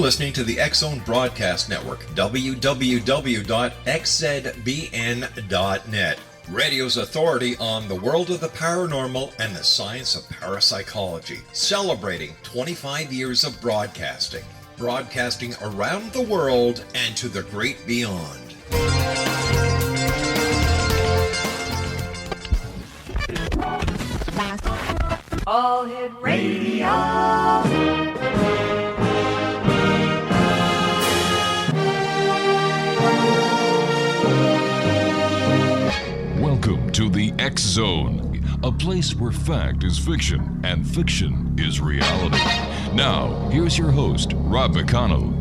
listening to the X-Zone Broadcast Network, www.xzbn.net. Radio's authority on the world of the paranormal and the science of parapsychology, celebrating 25 years of broadcasting around the world and to the great beyond. All Hit Radio. Welcome to the X-Zone, a place where fact is fiction and fiction is reality. Now, here's your host, Rob McConnell.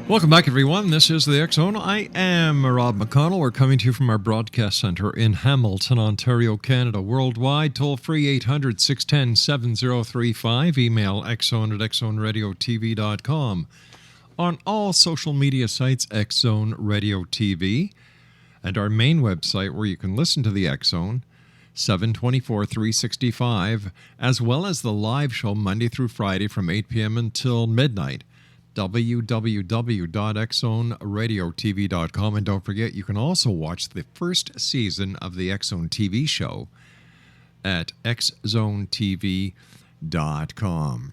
Welcome back, everyone. This is the X-Zone. I am Rob McConnell. We're coming to you from our broadcast center in Hamilton, Ontario, Canada. Worldwide, toll-free 800-610-7035. Email xzone@xzoneradiotv.com. On all social media sites, X-Zone Radio TV. And our main website where you can listen to the X-Zone, 7/24/365, as well as the live show Monday through Friday from 8 p.m. until midnight. www.xzoneradiotv.com. And don't forget, you can also watch the first season of the X-Zone TV show at xzonetv.com.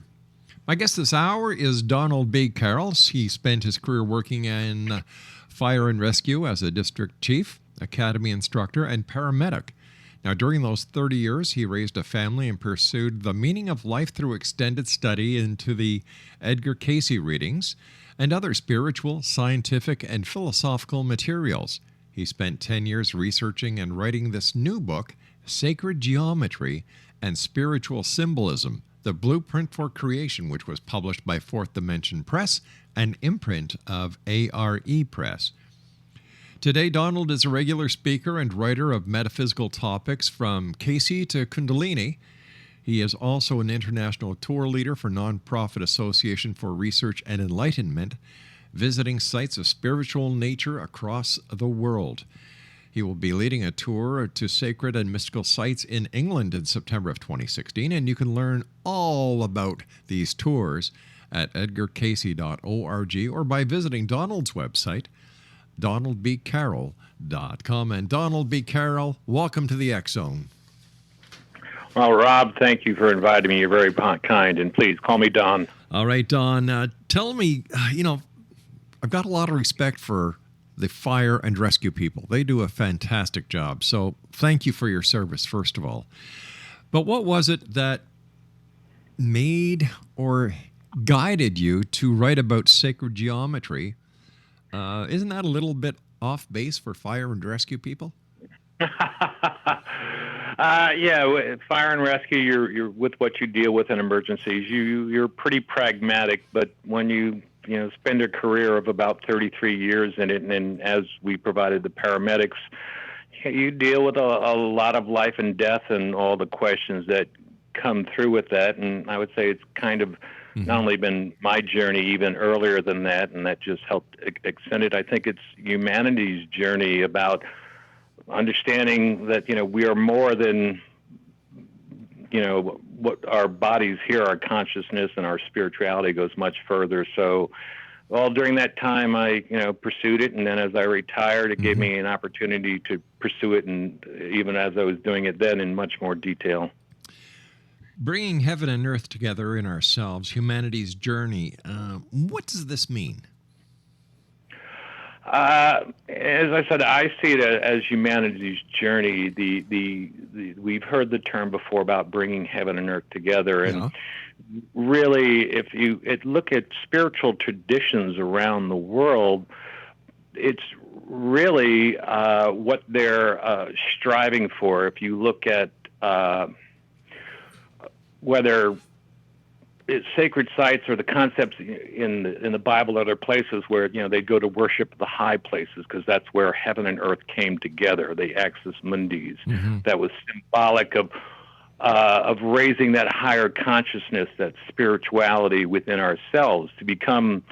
My guest this hour is Donald B. Carroll. He spent his career working in fire and rescue as a district chief, academy instructor, and paramedic. Now, during those 30 years, he raised a family and pursued the meaning of life through extended study into the Edgar Cayce readings and other spiritual, scientific, and philosophical materials. He spent 10 years researching and writing this new book, Sacred Geometry and Spiritual Symbolism, The Blueprint for Creation, which was published by Fourth Dimension Press, an imprint of ARE Press. Today, Donald is a regular speaker and writer of metaphysical topics from Cayce to Kundalini. He is also an international tour leader for Nonprofit Association for Research and Enlightenment, visiting sites of spiritual nature across the world. He will be leading a tour to sacred and mystical sites in England in September of 2016, and you can learn all about these tours at edgarcayce.org or by visiting Donald's website, donaldbcarroll.com. And Donald B. Carroll, welcome to the X-Zone. Well, Rob, thank you for inviting me. You're very kind, and please call me Don. All right, Don, tell me, I've got a lot of respect for the fire and rescue people. They do a fantastic job, so thank you for your service, first of all. But what was it that made or guided you to write about sacred geometry? Isn't that a little bit off base for fire and rescue people? Yeah, fire and rescue, you're with what you deal with in emergencies. You're pretty pragmatic, but when you spend a career of about 33 years in it, and as we provided the paramedics, you deal with a lot of life and death and all the questions that come through with that. And I would say it's kind of not only been my journey even earlier than that, and that just helped extend it. I think it's humanity's journey about understanding that, we are more than, what our bodies here, our consciousness and our spirituality goes much further. So, during that time, I, pursued it. And then as I retired, it gave me an opportunity to pursue it. And even as I was doing it then in much more detail. Bringing heaven and earth together in ourselves, humanity's journey. What does this mean? As I said, I see it as humanity's journey. We've heard the term before about bringing heaven and earth together, and really, if you look at spiritual traditions around the world, it's really what they're striving for. If you look at whether sacred sites or the concepts in the Bible, other places where they go to worship the high places because that's where heaven and earth came together. The axis mundis, that was symbolic of raising that higher consciousness, that spirituality within ourselves to become.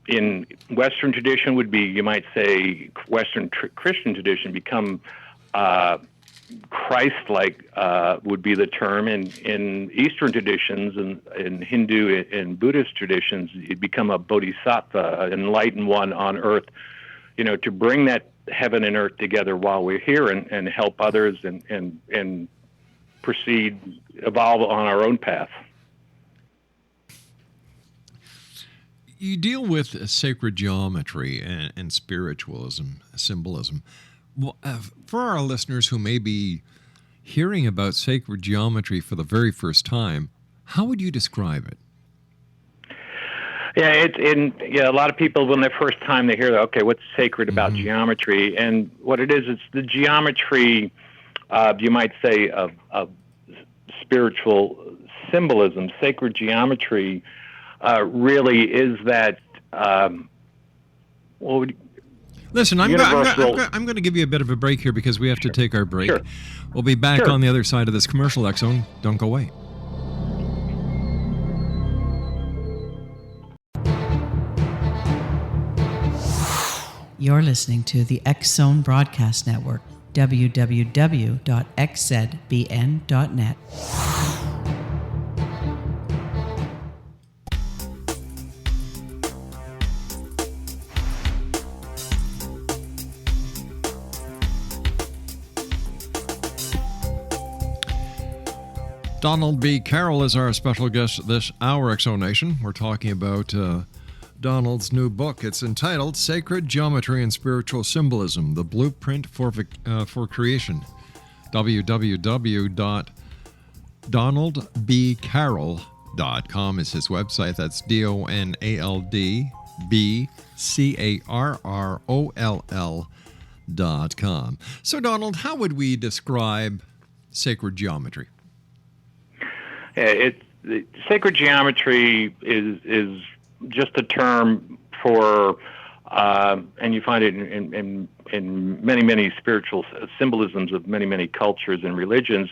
In Western tradition would be, you might say, Western Christian tradition, become Christ-like would be the term. In Eastern traditions and in Hindu and Buddhist traditions, you become a bodhisattva, an enlightened one on earth, to bring that heaven and earth together while we're here and help others and evolve on our own path. You deal with sacred geometry and spiritualism, symbolism. Well, for our listeners who may be hearing about sacred geometry for the very first time, how would you describe it? Yeah, a lot of people, when the first time they hear, okay, what's sacred about geometry? And what it is, it's the geometry, you might say, of spiritual symbolism. Sacred geometry really is that. Listen, I'm going to give you a bit of a break here because we have to take our break. Sure. We'll be back on the other side of this commercial, X-Zone. Don't go away. You're listening to the X-Zone Broadcast Network, www.xzbn.net. Donald B. Carroll is our special guest this hour, X-Zone. We're talking about Donald's new book. It's entitled Sacred Geometry and Spiritual Symbolism, The Blueprint for Creation. www.donaldbcarroll.com is his website. That's DONALDBCARROLL.com. So, Donald, how would we describe sacred geometry? Sacred geometry is just a term for, and you find it in many spiritual symbolisms of many cultures and religions.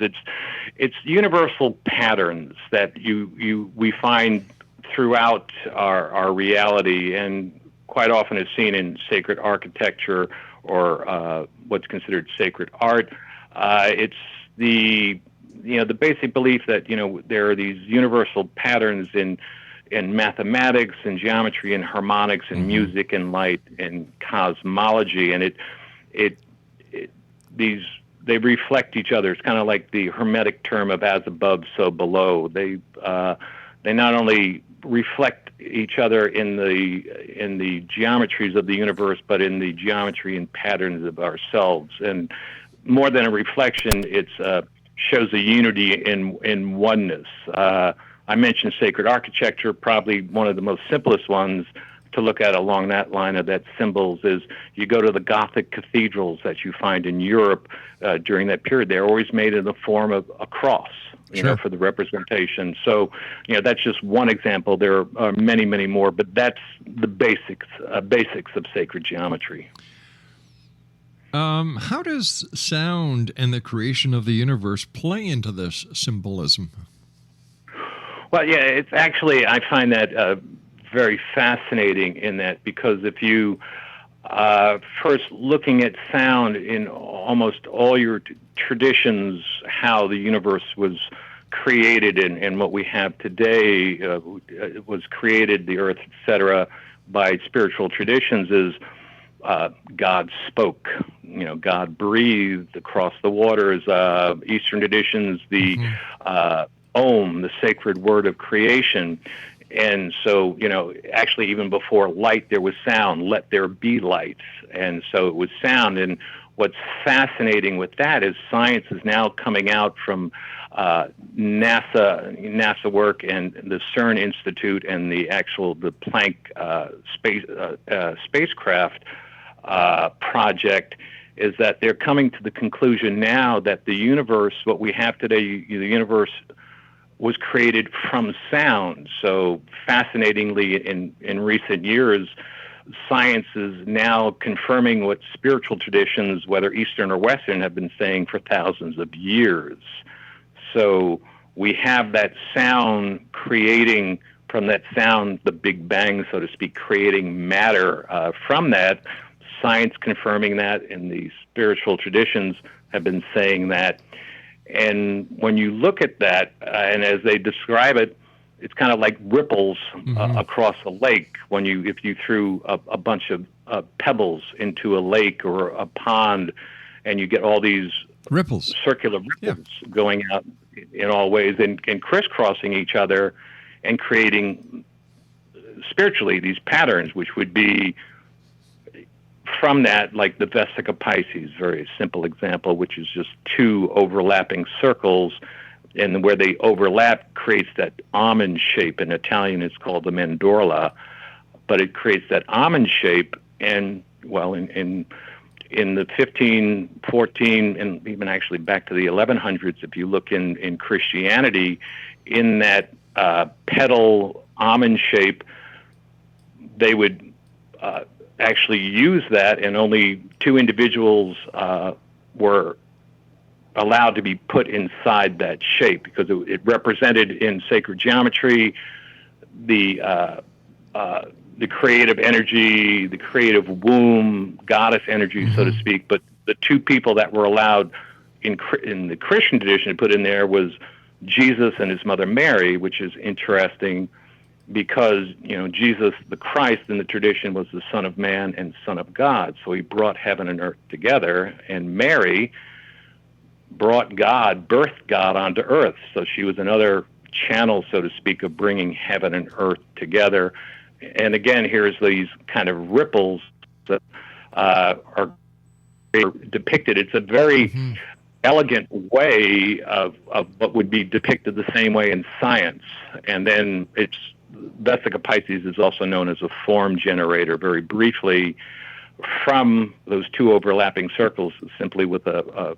It's universal patterns that we find throughout our reality, and quite often is seen in sacred architecture or what's considered sacred art. It's the basic belief that there are these universal patterns in mathematics and geometry and harmonics and music and light and cosmology, and they reflect each other. It's kind of like the Hermetic term of as above, so below. They not only reflect each other in the geometries of the universe, but in the geometry and patterns of ourselves. And more than a reflection, it's shows a unity in oneness. I mentioned sacred architecture. Probably one of the most simplest ones to look at along that line of that symbols is you go to the Gothic cathedrals that you find in Europe during that period. They're always made in the form of a cross, for the representation. So, that's just one example. There are many more, but that's the basics of sacred geometry. How does sound and the creation of the universe play into this symbolism? Well, yeah, it's actually, I find that very fascinating in that, because if you first looking at sound in almost all your traditions, how the universe was created and what we have today was created, the earth, etc., by spiritual traditions is God spoke, God breathed across the waters. Eastern traditions, the Om, the sacred word of creation. And so, actually even before light, there was sound, let there be light. And so it was sound. And what's fascinating with that is science is now coming out from NASA work and the CERN Institute and the Planck spacecraft project, is that they're coming to the conclusion now that the universe, what we have today, the universe was created from sound. So fascinatingly, in recent years, science is now confirming what spiritual traditions, whether Eastern or Western, have been saying for thousands of years. So we have that sound creating, from that sound, the Big Bang, so to speak, creating matter from that. Science confirming that, and the spiritual traditions have been saying that. And when you look at that, and as they describe it, it's kind of like ripples across a lake. If you threw a bunch of pebbles into a lake or a pond, and you get all these ripples, circular ripples going out in all ways and crisscrossing each other and creating spiritually these patterns, which would be from that, like the Vesica Pisces, very simple example, which is just two overlapping circles, and where they overlap creates that almond shape. In Italian, it's called the mandorla, but it creates that almond shape. And well, in the 15, 14, and even actually back to the 1100s, if you look in Christianity, in that petal almond shape, they would actually use that, and only two individuals were allowed to be put inside that shape, because it represented in sacred geometry the creative energy, the creative womb, goddess energy, so to speak. But the two people that were allowed in the Christian tradition to put in there was Jesus and his mother Mary, which is interesting because, Jesus, the Christ in the tradition, was the Son of Man and Son of God. So he brought heaven and earth together, and Mary brought God, birthed God onto earth. So she was another channel, so to speak, of bringing heaven and earth together. And again, here's these kind of ripples that are depicted. It's a very elegant way of what would be depicted the same way in science. And then Vesica Pisces is also known as a form generator. Very briefly, from those two overlapping circles, simply with a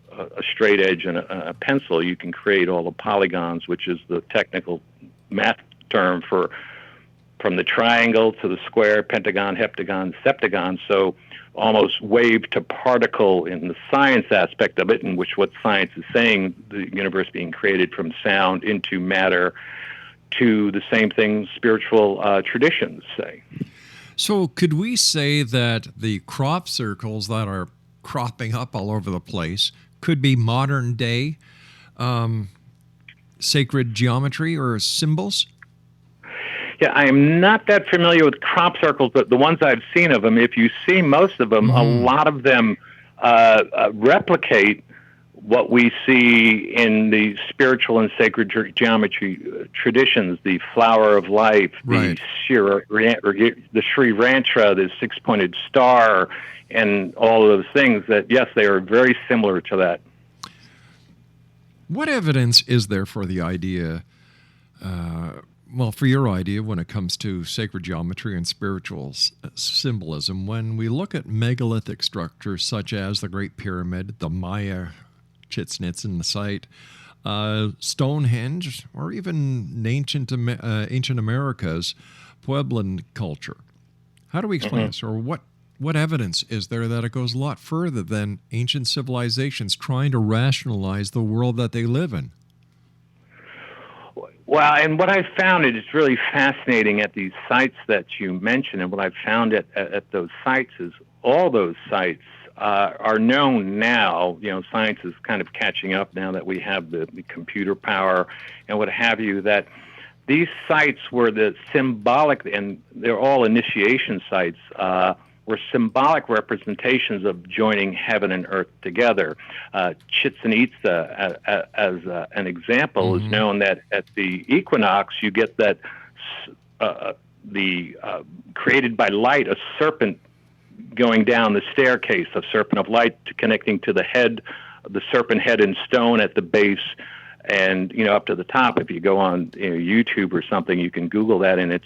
straight edge and a pencil, you can create all the polygons, which is the technical math term from the triangle to the square, pentagon, heptagon, septagon. So almost wave to particle in the science aspect of it, in which what science is saying, the universe being created from sound into matter, to the same thing spiritual traditions say. So could we say that the crop circles that are cropping up all over the place could be modern day sacred geometry or symbols? Yeah, I am not that familiar with crop circles, but the ones I've seen of them, if you see most of them, a lot of them replicate what we see in the spiritual and sacred geometry traditions, the flower of life, the Sri Rantra, the six-pointed star, and all of those things that, yes, they are very similar to that. What evidence is there for the idea, for your idea when it comes to sacred geometry and spiritual symbolism, when we look at megalithic structures such as the Great Pyramid, the Maya Chichen Itza site, Stonehenge, or even ancient America's Pueblan culture? How do we explain this? Or what evidence is there that it goes a lot further than ancient civilizations trying to rationalize the world that they live in? Well, and what I've found is it's really fascinating at these sites that you mentioned, and what I've found at those sites is all those sites are known now. Science is kind of catching up now that we have the computer power and what have you, that these sites were the symbolic, and they're all initiation sites, were symbolic representations of joining heaven and earth together. Chichen Itza, as an example, is known that at the equinox you get that created by light, a serpent going down the staircase, a serpent of light connecting to the head, the serpent head in stone at the base, and up to the top. If you go on YouTube or something, you can Google that and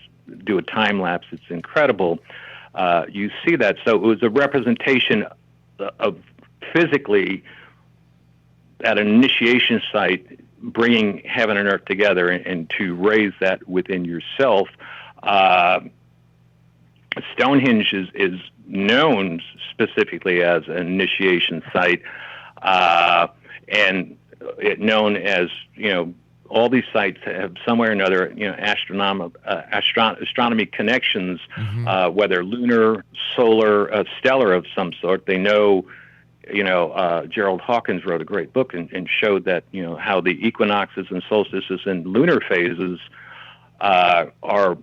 do a time lapse. It's incredible. You see that. So it was a representation of physically at an initiation site bringing heaven and earth together and to raise that within yourself. Stonehenge is known specifically as an initiation site, and it known as, all these sites have somewhere or another, astronomy connections, whether lunar, solar, stellar of some sort. They know, Gerald Hawkins wrote a great book and showed that, how the equinoxes and solstices and lunar phases are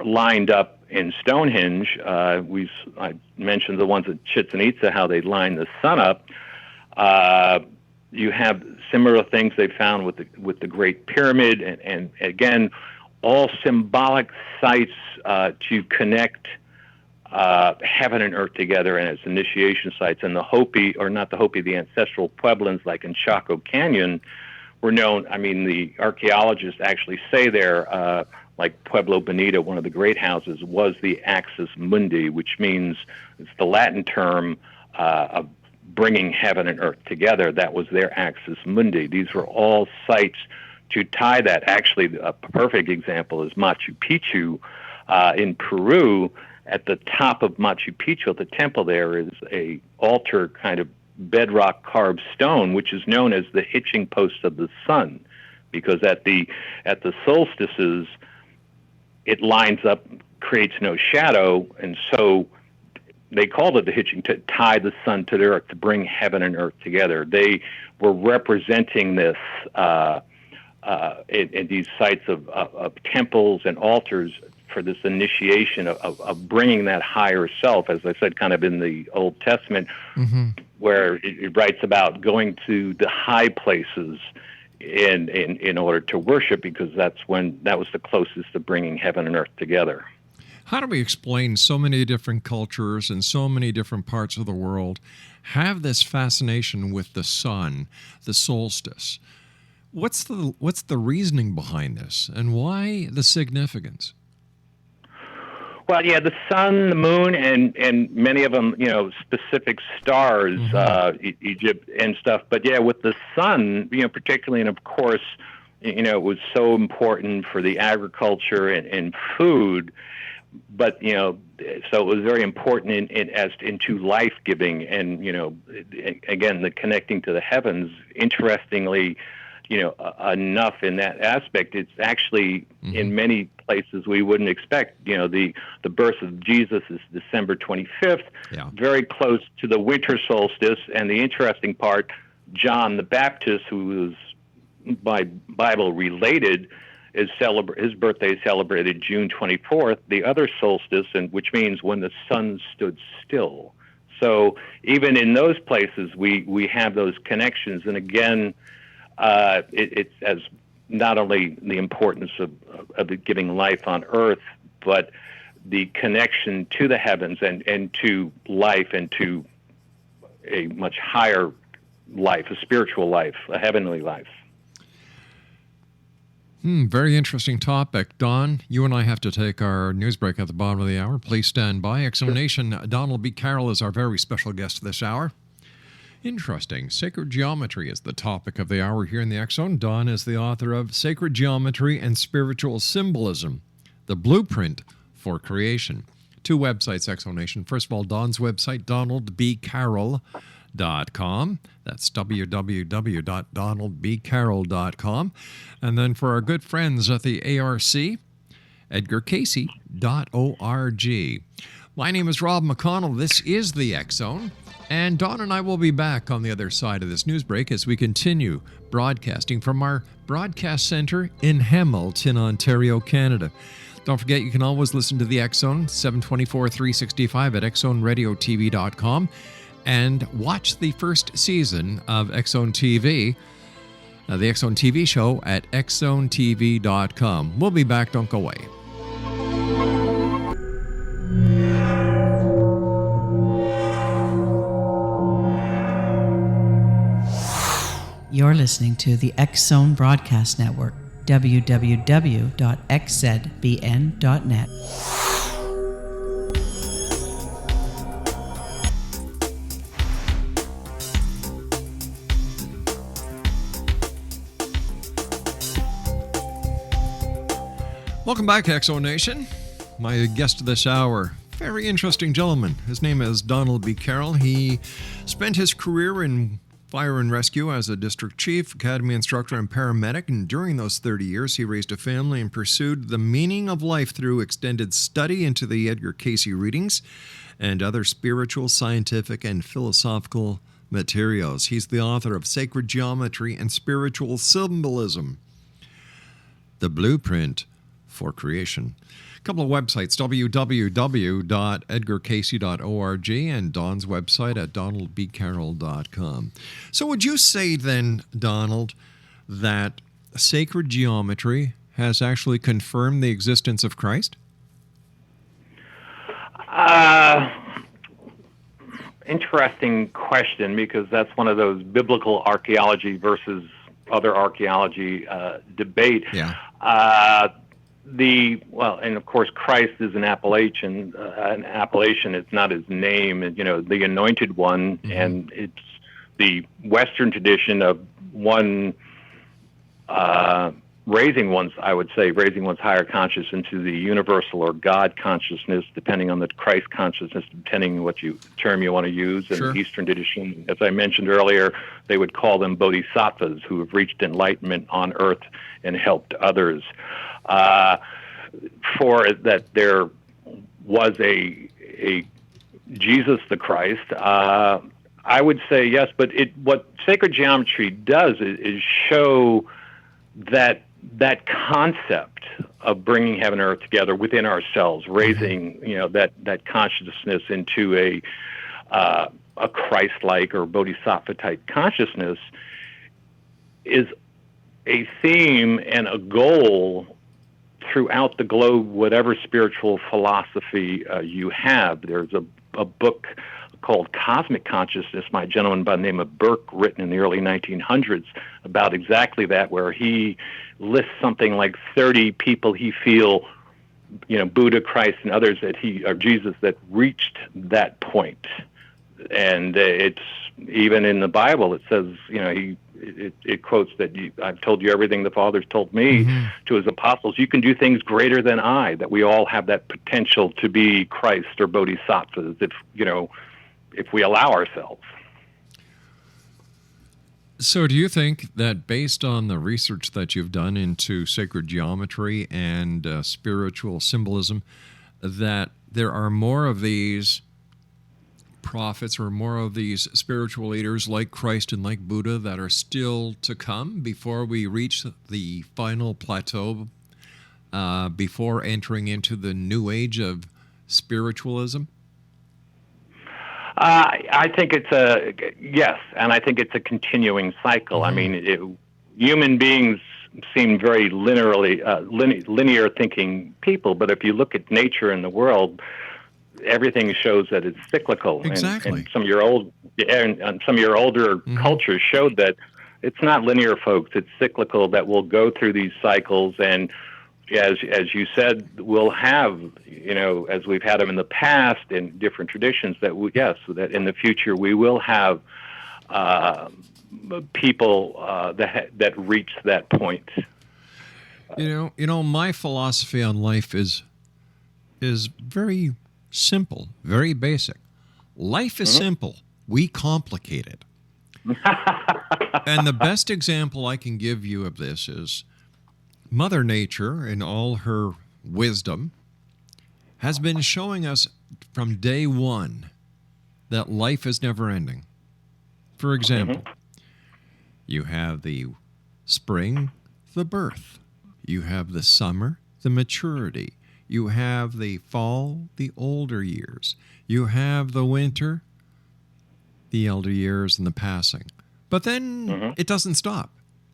lined up in Stonehenge. I mentioned the ones at Chichen Itza, how they line the sun up. You have similar things they found with the Great Pyramid, and again, all symbolic sites to connect heaven and earth together, and as initiation sites. And the Hopi, or not the Hopi, the ancestral Pueblans, like in Chaco Canyon, were known. I mean, the archaeologists actually say there, like Pueblo Bonito, one of the great houses, was the Axis Mundi, which means, it's the Latin term of bringing heaven and earth together. That was their Axis Mundi. These were all sites to tie that. Actually, a perfect example is Machu Picchu in Peru. At the top of Machu Picchu, at the temple there, is a altar, kind of bedrock carved stone, which is known as the hitching post of the sun, because at the solstices, it lines up, creates no shadow, and so they called it the hitching, to tie the sun to the earth, to bring heaven and earth together. They were representing this in these sites of temples and altars for this initiation of bringing that higher self, as I said, kind of in the Old Testament, where it writes about going to the high places in order to worship, because that was the closest to bringing heaven and earth together. How do we explain so many different cultures and so many different parts of the world have this fascination with the sun, the solstice? What's the reasoning behind this, and why the significance? Well, yeah, the sun, the moon, and many of them, specific stars, Egypt and stuff. But yeah, with the sun, particularly, and of course, it was so important for the agriculture and food. But so it was very important into life giving, and again, the connecting to the heavens. Interestingly, enough in that aspect, it's actually in many places we wouldn't expect. The birth of Jesus is December 25th, very close to the winter solstice. And the interesting part, John the Baptist, who was by Bible related, his birthday is celebrated June 24th, the other solstice, and which means when the sun stood still. So even in those places, we have those connections. And again, it's as not only the importance of giving life on earth, but the connection to the heavens and to life, and to a much higher life, a spiritual life, a heavenly life. Very interesting topic. Don, you and I have to take our news break at the bottom of the hour. Please stand by. X-Zone Nation, Donald B. Carroll is our very special guest this hour. Interesting. Sacred geometry is the topic of the hour here in the X-Zone. Don is the author of Sacred Geometry and Spiritual Symbolism, the Blueprint for Creation. Two websites, X-Zone Nation. First of all, Don's website, donaldbcarroll.com. That's www.donaldbcarroll.com. And then for our good friends at the ARC, edgarcasey.org. My name is Rob McConnell. This is the X-Zone. And Don and I will be back on the other side of this news break as we continue broadcasting from our broadcast center in Hamilton, Ontario, Canada. Don't forget, you can always listen to the X-Zone 724-365 at xzoneradiotv.com and watch the first season of X-Zone TV, the X-Zone TV show at xzonetv.com. We'll be back. Don't go away. You're listening to the X-Zone Broadcast Network, www.xzbn.net. Welcome back, Exo Nation. My guest this hour, very interesting gentleman. His name is Donald B. Carroll. He spent his career in fire and rescue as a district chief, academy instructor, and paramedic. And during those 30 years, he raised a family and pursued the meaning of life through extended study into the Edgar Cayce readings and other spiritual, scientific, and philosophical materials. He's the author of Sacred Geometry and Spiritual Symbolism, The Blueprint for Creation. A couple of websites, www.edgarcayce.org and Don's website at donaldbcarroll.com. So would you say then, Donald, that sacred geometry has actually confirmed the existence of Christ? Interesting question, because that's one of those biblical archaeology versus other archaeology debate. Yeah. And of course, Christ is an appellation. An appellation, it's not his name. The Anointed One, and it's the Western tradition of one raising one's higher consciousness into the universal or God consciousness, depending on the Christ consciousness, depending on what term you want to use. In Sure. the Eastern tradition, as I mentioned earlier, they would call them bodhisattvas, who have reached enlightenment on earth and helped others. For that there was a Jesus the Christ, I would say yes, but what sacred geometry does is show that concept of bringing heaven and earth together within ourselves, raising that consciousness into a Christ-like or bodhisattva-type consciousness, is a theme and a goal throughout the globe, whatever spiritual philosophy you have. There's a book called Cosmic Consciousness by a gentleman by the name of Burke, written in the early 1900s, about exactly that, where he lists something like 30 people he feel, Buddha, Christ, and others or Jesus, that reached that point. And it's even in the Bible, it says, it quotes that I've told you everything the Father's told me to his apostles. You can do things greater than I. That we all have that potential to be Christ or bodhisattvas if we allow ourselves. So do you think that based on the research that you've done into sacred geometry and spiritual symbolism, that there are more of these prophets or more of these spiritual leaders like Christ and like Buddha that are still to come before we reach the final plateau, before entering into the new age of spiritualism? I think yes, and I think it's a continuing cycle. I mean, human beings seem very linear thinking people, but if you look at nature and the world, everything shows that it's cyclical. Exactly. And some of your older cultures showed that it's not linear, folks. It's cyclical, that we'll go through these cycles. And as you said, we'll have, as we've had them in the past in different traditions, that that in the future we will have people that reach that point. My philosophy on life is very simple, very basic. Life is simple. We complicate it. And the best example I can give you of this is Mother Nature, in all her wisdom, has been showing us from day one that life is never ending. For example, you have the spring, the birth. You have the summer, the maturity. You have the fall, the older years. You have the winter, the elder years, and the passing. But then it doesn't stop.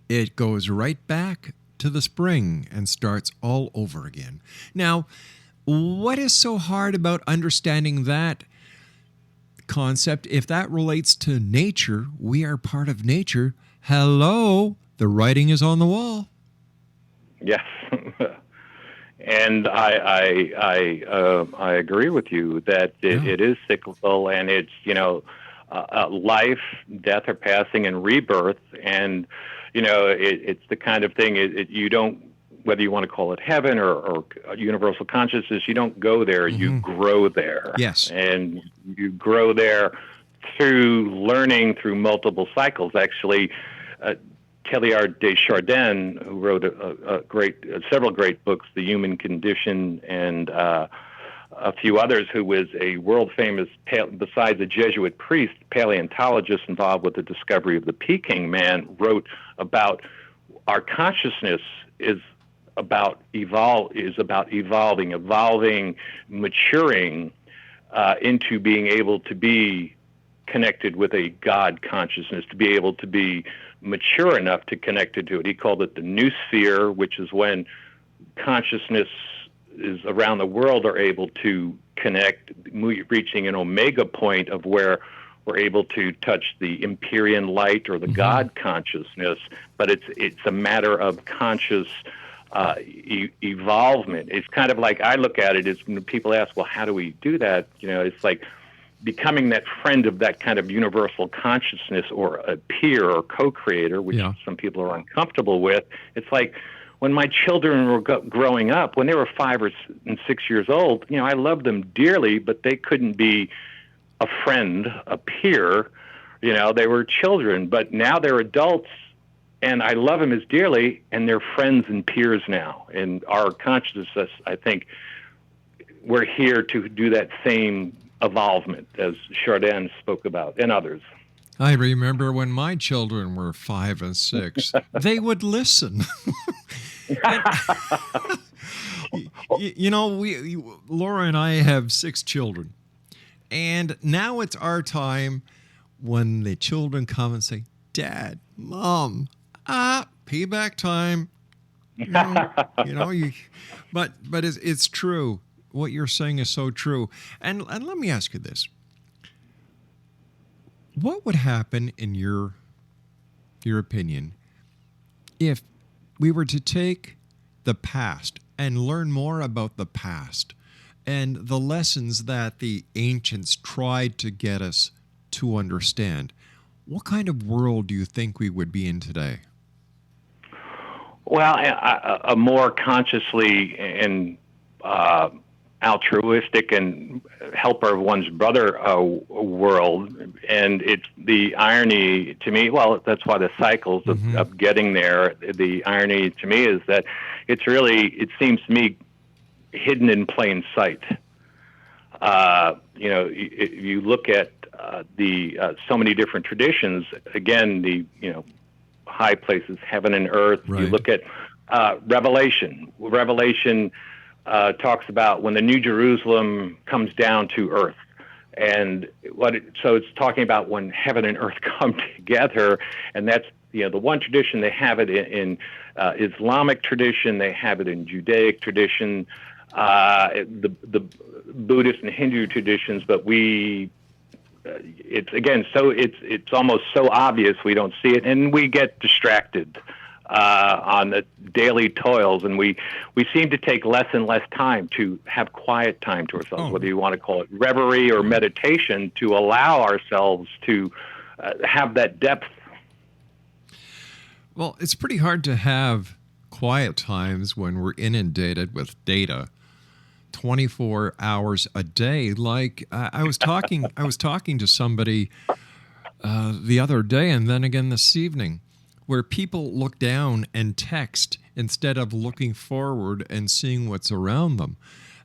It goes right back to the spring and starts all over again. Now, what is so hard about understanding that concept? If that relates to nature, we are part of nature. Hello, the writing is on the wall. Yes. And I agree with you that it is cyclical, and it's life, death, or passing, and rebirth, and it's the kind of thing you don't whether you want to call it heaven or universal consciousness, you don't go there, you grow there. Yes. And you grow there through learning through multiple cycles. Actually, Teilhard de Chardin, who wrote several great books, The Human Condition and a few others, who was a world-famous, besides a Jesuit priest, paleontologist involved with the discovery of the Peking man, wrote about our consciousness is about evolving, maturing into being able to be connected with a God consciousness, to be able to be mature enough to connect to it. He called it the new sphere, which is when consciousness is around the world are able to connect, reaching an omega point of where we're able to touch the Empyrean light or the God consciousness, but it's a matter of conscious evolvement. It's kind of like, I look at it as when people ask, well, how do we do that? It's like becoming that friend of that kind of universal consciousness, or a peer or co-creator, which some people are uncomfortable with. It's like when my children were growing up, when they were 5 or 6 years old, I loved them dearly, but they couldn't be a friend, a peer. They were children, but now they're adults, and I love them as dearly, and they're friends and peers now. And our consciousness, I think, we're here to do that same evolvement, as Chardin spoke about, and others. I remember when my children were 5 and 6, they would listen. Laura and I have 6 children. And now it's our time when the children come and say, Dad, Mom, payback time. But it's true. What you're saying is so true. And let me ask you this. What would happen, in your opinion, if we were to take the past and learn more about the past and the lessons that the ancients tried to get us to understand? What kind of world do you think we would be in today? Well, a more consciously and altruistic and helper of one's brother world. And it's the irony to me, well, that's why the cycles of getting there, the irony to me is that it's really, it seems to me, hidden in plain sight. You look at so many different traditions, again, the high places, heaven and earth. Right. You look at Revelation. Revelation talks about when the New Jerusalem comes down to earth. And so it's talking about when heaven and earth come together, and that's the one tradition. They have it in Islamic tradition, they have it in Judaic tradition, the Buddhist and Hindu traditions, but it's almost so obvious we don't see it, and we get distracted on the daily toils, and we seem to take less and less time to have quiet time to ourselves, whether you want to call it reverie or meditation, to allow ourselves to have that depth. Well, it's pretty hard to have quiet times when we're inundated with data 24 hours a day. Like I was talking to somebody the other day, and then again this evening, where people look down and text instead of looking forward and seeing what's around them.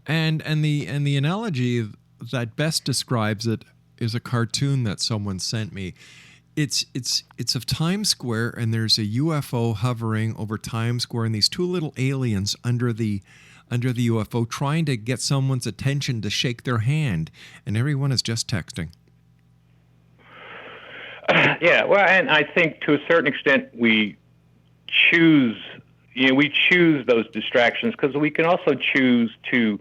And the analogy that best describes it is a cartoon that someone sent me. It's of Times Square, and there's a UFO hovering over Times Square, and these two little aliens under the UFO trying to get someone's attention to shake their hand, and everyone is just texting. Yeah, well, and I think to a certain extent we choose those distractions, because we can also choose to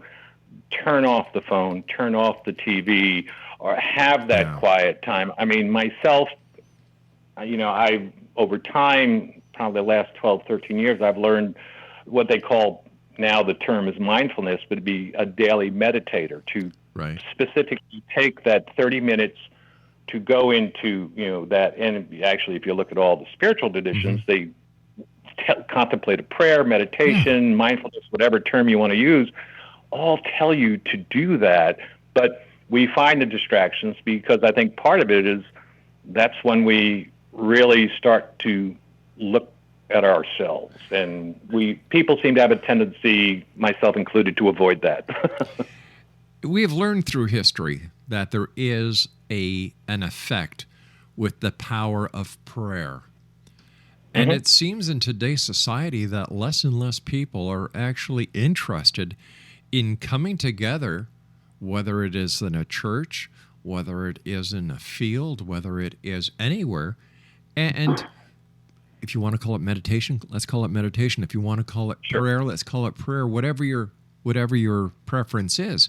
turn off the phone, turn off the TV, or have that quiet time. I mean, myself, I over time, probably the last 12, 13 years, I've learned what they call, now the term is mindfulness, but to be a daily meditator, to specifically take that 30 minutes to go into, that. And actually, if you look at all the spiritual traditions, they contemplative prayer, meditation, mindfulness, whatever term you want to use, all tell you to do that. But we find the distractions because I think part of it is that's when we really start to look at ourselves. And people seem to have a tendency, myself included, to avoid that. We have learned through history that there is an effect with the power of prayer. And it seems in today's society that less and less people are actually interested in coming together, whether it is in a church, whether it is in a field, whether it is anywhere. And if you want to call it meditation, let's call it meditation. If you want to call it prayer, let's call it prayer, whatever your preference is.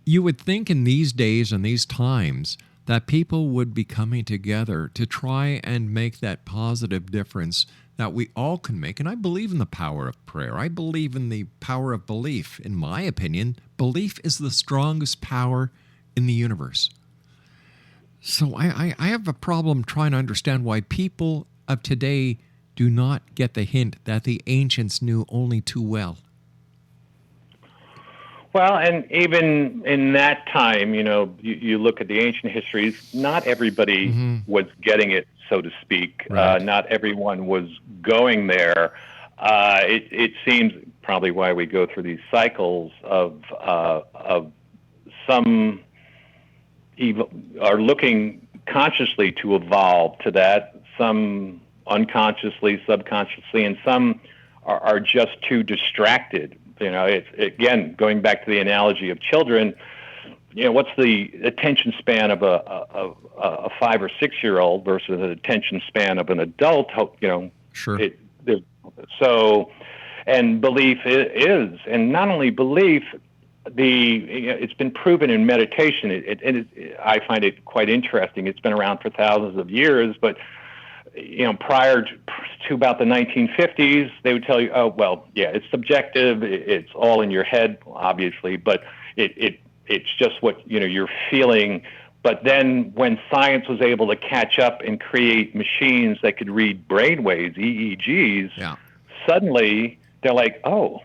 You would think in these days and these times that people would be coming together to try and make that positive difference that we all can make. And I believe in the power of prayer. I believe in the power of belief. In my opinion, belief is the strongest power in the universe. So I have a problem trying to understand why people of today do not get the hint that the ancients knew only too well. Well, and even in that time, you look at the ancient histories, not everybody was getting it, so to speak. Right. Not everyone was going there. It seems probably why we go through these cycles of some are looking consciously to evolve to that, some unconsciously, subconsciously, and some are just too distracted. It's, again, going back to the analogy of children, what's the attention span of a 5 or 6 year old versus the attention span of an adult? Sure. And belief is, and not only belief, it's been proven in meditation. I find it quite interesting. It's been around for thousands of years, but prior to about the 1950s, they would tell you, oh, well, yeah, it's subjective. It's all in your head, obviously, but it's just what you're feeling. But then when science was able to catch up and create machines that could read brainwaves, EEGs, suddenly they're like, oh,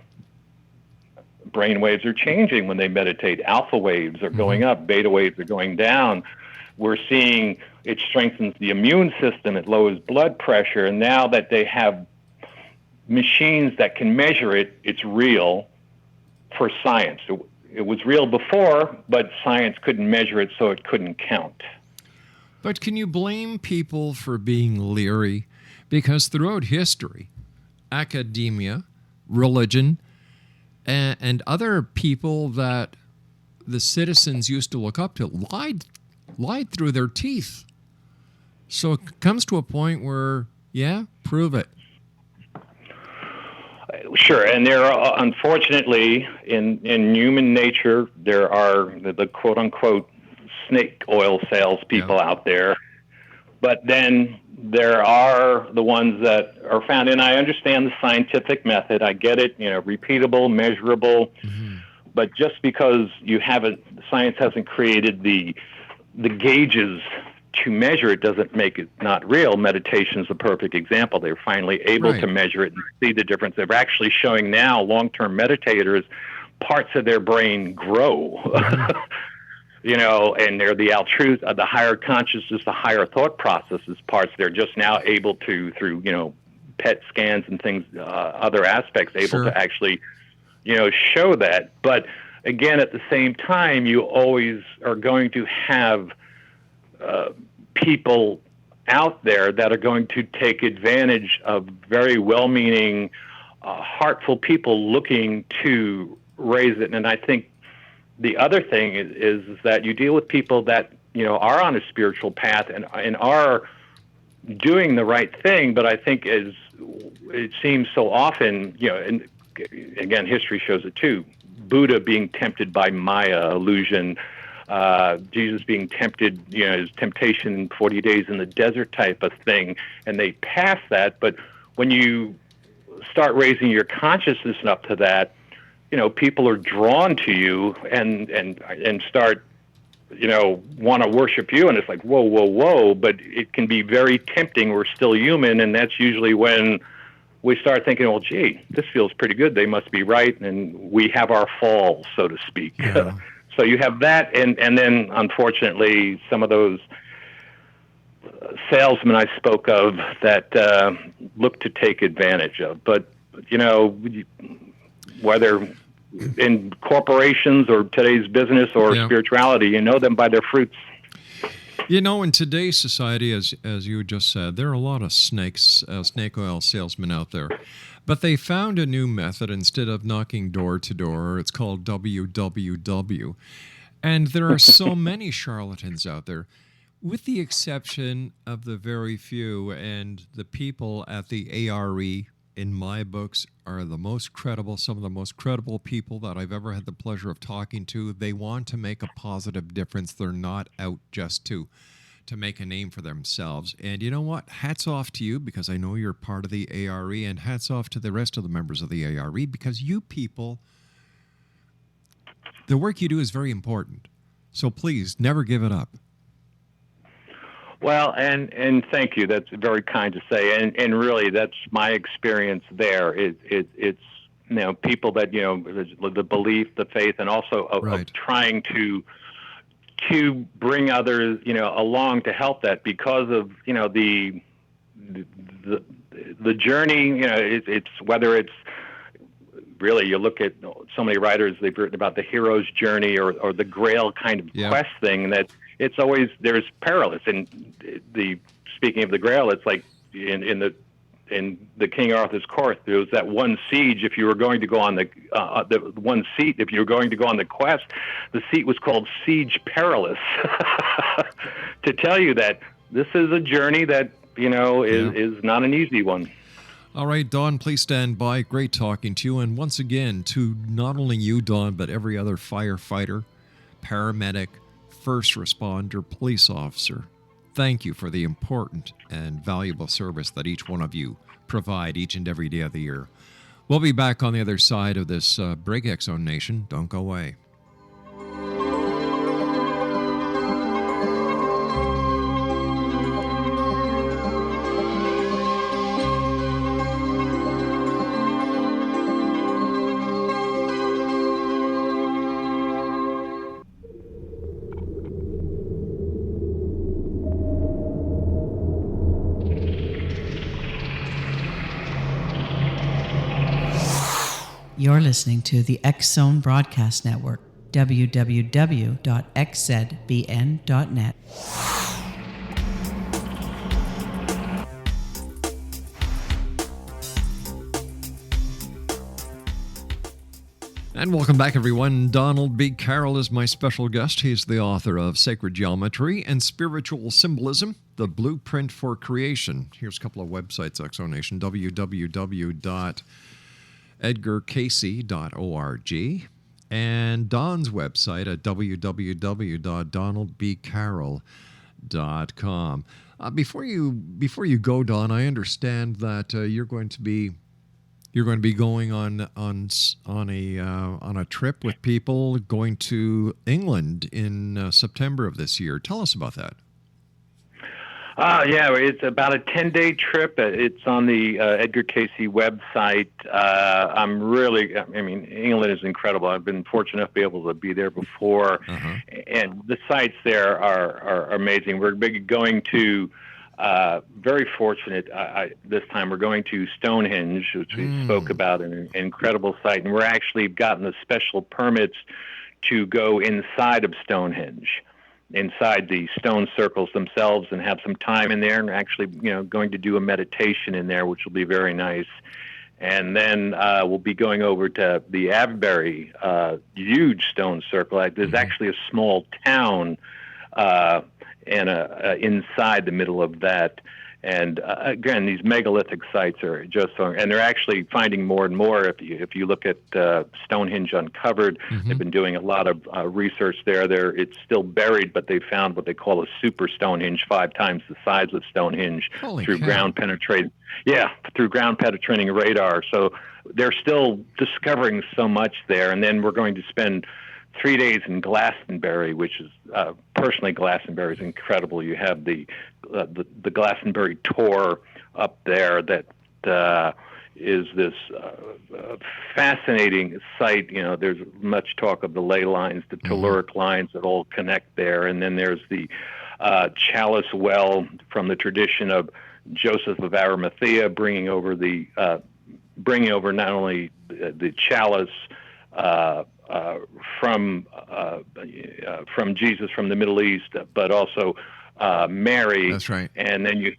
brainwaves are changing when they meditate. Alpha waves are going up. Beta waves are going down. We're seeing it strengthens the immune system. It lowers blood pressure. And now that they have machines that can measure it, it's real for science. It was real before, but science couldn't measure it, so it couldn't count. But can you blame people for being leery? Because throughout history, academia, religion, and other people that the citizens used to look up to lied through their teeth. So it comes to a point where, prove it. Sure, and there are, unfortunately, in human nature, there are the quote-unquote snake oil salespeople out there. But then there are the ones that are found, and I understand the scientific method. I get it, repeatable, measurable. But just because science hasn't created the gauges to measure it doesn't make it not real. Meditation is a perfect example. They're finally able to measure it and see the difference. They're actually showing now long-term meditators, parts of their brain grow, and they're the higher consciousness, the higher thought processes parts. They're just now able to, through, PET scans and things, other aspects, able to actually, show that. But again, at the same time, you always are going to have people out there that are going to take advantage of very well-meaning, heartful people looking to raise it. And I think the other thing is that you deal with people that are on a spiritual path and are doing the right thing. But I think as it seems so often, and again, history shows it too. Buddha being tempted by Maya illusion. Jesus being tempted, his temptation 40 days in the desert type of thing, and they pass that. But when you start raising your consciousness up to that, people are drawn to you and start, want to worship you, and it's like, whoa. But it can be very tempting. We're still human, and that's usually when we start thinking, well, gee, this feels pretty good. They must be right. And we have our falls, so to speak. Yeah. So you have that. And then, unfortunately, some of those salesmen I spoke of that look to take advantage of. But, whether in corporations or today's business or spirituality, you know them by their fruits. In today's society, as you just said, there are a lot of snake oil salesmen out there. But they found a new method instead of knocking door to door. It's called WWW. And there are so many charlatans out there, with the exception of the very few. And the people at the ARE, in my books, are the most credible, some of the most credible people that I've ever had the pleasure of talking to. They want to make a positive difference. They're not out just to make a name for themselves. And you know what? Hats off to you, because I know you're part of the ARE, and hats off to the rest of the members of the ARE, because you people, the work you do is very important. So please, never give it up. Well, and thank you. That's very kind to say. And really, that's my experience there. It's people that, the belief, the faith, and also of trying to bring others, along to help that, because of, the journey, it's whether it's really, you look at so many writers, they've written about the hero's journey or the Grail kind of quest thing, that it's always, there's perilous. And speaking of the Grail, it's like in the King Arthur's court, there was that one siege. If you were going to go on the one seat, if you were going to go on the quest, the seat was called Siege Perilous, to tell you that this is a journey that is not an easy one. All right, Don, please stand by. Great talking to you. And once again, to not only you, Don, but every other firefighter, paramedic, first responder, police officer, thank you for the important and valuable service that each one of you provide each and every day of the year. We'll be back on the other side of this break, X Zone Nation. Don't go away. You're listening to the X Zone Broadcast Network, www.xzbn.net. And welcome back, everyone. Donald B. Carroll is my special guest. He's the author of Sacred Geometry and Spiritual Symbolism, The Blueprint for Creation. Here's a couple of websites, Exonation, www.edgarcasey.org, and Don's website at www.donaldbcarroll.com. Before you go, Don, I understand that you're going to be going on a trip with people going to England in September of this year. Tell us about that. Yeah, it's about a 10-day trip. It's on the Edgar Cayce website. England is incredible. I've been fortunate enough to be able to be there before, and the sites there are amazing. We're going to, very fortunate this time, we're going to Stonehenge, which we spoke about, an incredible site, and we're actually gotten the special permits to go inside of Stonehenge, inside the stone circles themselves, and have some time in there, and actually, going to do a meditation in there, which will be very nice. And then we'll be going over to the Avebury, huge stone circle. There's actually a small town inside the middle of that. And again, these megalithic sites are just so, and they're actually finding more and more. If you look at Stonehenge Uncovered, they've been doing a lot of research there. It's still buried, but they found what they call a super Stonehenge, 5 times the size of Stonehenge, through ground penetrating radar. So they're still discovering so much there. And then we're going to spend 3 days in Glastonbury, which is personally, Glastonbury is incredible. You have the Glastonbury tour up there that is this fascinating site. You know, there's much talk of the ley lines, the telluric lines that all connect there, and then there's the chalice well from the tradition of Joseph of Arimathea, bringing over not only the chalice from Jesus from the Middle East, but also Mary. That's right. And then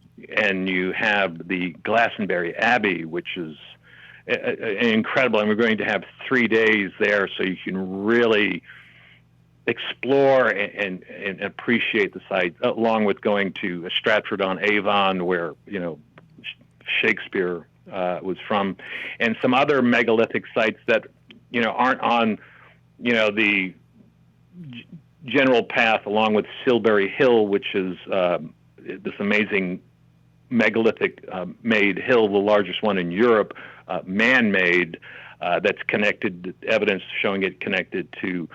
you have the Glastonbury Abbey, which is incredible. And we're going to have 3 days there, so you can really explore and appreciate the site, along with going to Stratford-on-Avon, where Shakespeare was from, and some other megalithic sites that aren't on the general path, along with Silbury Hill, which is this amazing megalithic made hill, the largest one in Europe, man-made, that's connected, evidence showing it connected to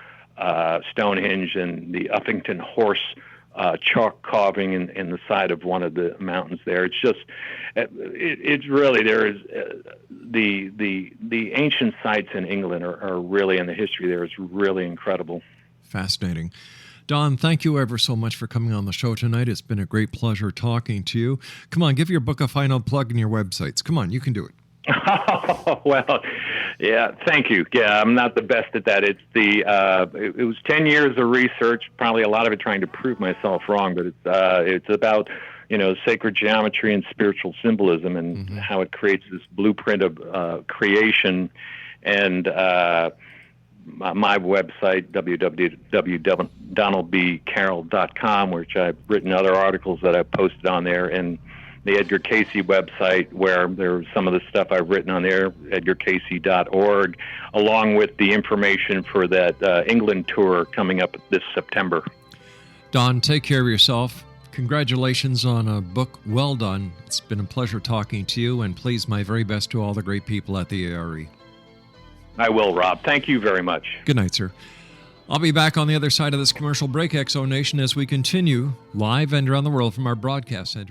Stonehenge and the Uffington horse chalk carving in the side of one of the mountains there. It's just, it's really, there is the ancient sites in England are really, and the history there is really incredible. Fascinating. Don, thank you ever so much for coming on the show tonight. It's been a great pleasure talking to you. Come on, give your book a final plug in your websites. Come on, you can do it. Well, yeah, thank you. Yeah, I'm not the best at that. It's it was 10 years of research, probably a lot of it trying to prove myself wrong, but it's about, sacred geometry and spiritual symbolism and how it creates this blueprint of creation. And my website, www.donaldbcarroll.com, which I've written other articles that I've posted on there, and the Edgar Casey website, where there's some of the stuff I've written on there, edgarcasey.org, along with the information for that England tour coming up this September. Don, take care of yourself. Congratulations on a book well done. It's been a pleasure talking to you, and please, my very best to all the great people at the ARE. I will, Rob. Thank you very much. Good night, sir. I'll be back on the other side of this commercial break, Exo Nation, as we continue live and around the world from our broadcast center.